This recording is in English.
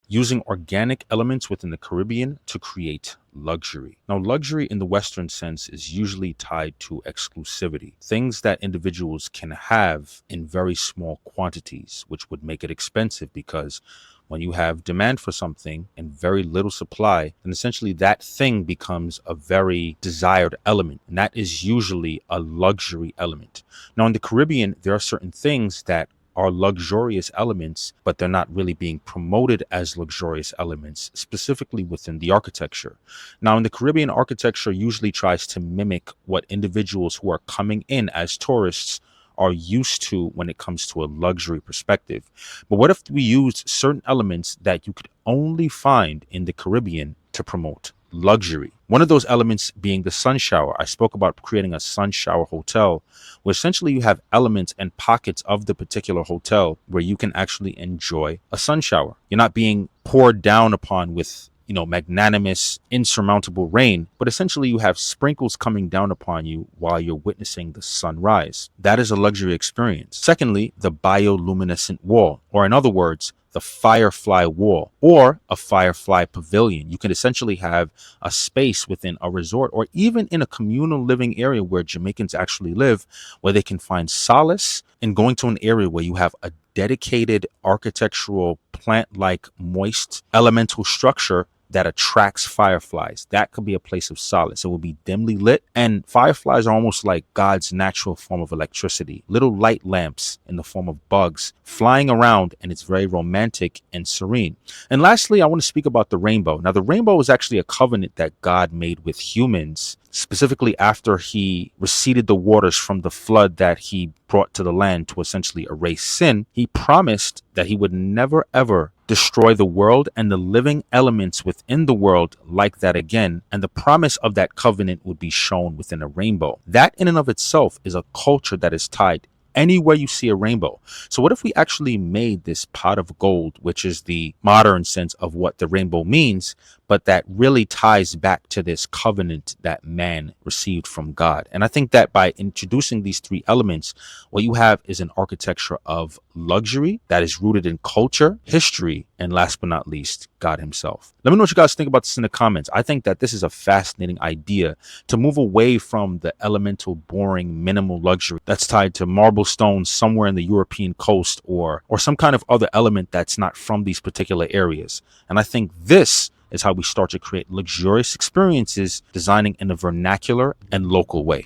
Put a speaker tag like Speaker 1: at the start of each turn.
Speaker 1: using organic elements within the Caribbean to create luxury. Now, luxury in the Western sense is usually tied to exclusivity, things that individuals can have in very small quantities, which would make it expensive because when you have demand for something and very little supply, then essentially that thing becomes a very desired element. And that is usually a luxury element. Now, in the Caribbean, there are certain things that are luxurious elements, but they're not really being promoted as luxurious elements, specifically within the architecture. Now, in the Caribbean, architecture usually tries to mimic what individuals who are coming in as tourists are used to when it comes to a luxury perspective. But what if we used certain elements that you could only find in the Caribbean to promote luxury? One of those elements being the sun shower. I spoke about creating a sun shower hotel, where essentially you have elements and pockets of the particular hotel where you can actually enjoy a sun shower. You're not being poured down upon with magnanimous, insurmountable rain, but essentially you have sprinkles coming down upon you while you're witnessing the sunrise. That is a luxury experience. Secondly, the bioluminescent wall, or in other words, the firefly wall or a firefly pavilion. You can essentially have a space within a resort or even in a communal living area where Jamaicans actually live, where they can find solace in going to an area where you have a dedicated architectural plant-like moist elemental structure that attracts fireflies. That could be a place of solace. It will be dimly lit, and fireflies are almost like God's natural form of electricity, little light lamps in the form of bugs flying around, and it's very romantic and serene. And lastly, I want to speak about the rainbow. Now, the rainbow is actually a covenant that God made with humans, specifically after he receded the waters from the flood that he brought to the land to essentially erase sin. He promised that he would never ever destroy the world and the living elements within the world like that again. And the promise of that covenant would be shown within a rainbow. That in and of itself is a culture that is tied anywhere you see a rainbow. So what if we actually made this pot of gold, which is the modern sense of what the rainbow means, but that really ties back to this covenant that man received from God? And I think that by introducing these three elements, what you have is an architecture of luxury that is rooted in culture, history, and last but not least, God himself. Let me know what you guys think about this in the comments. I think that this is a fascinating idea to move away from the elemental, boring, minimal luxury that's tied to marble stones somewhere in the European coast or some kind of other element that's not from these particular areas. And I think this is how we start to create luxurious experiences, designing in a vernacular and local way.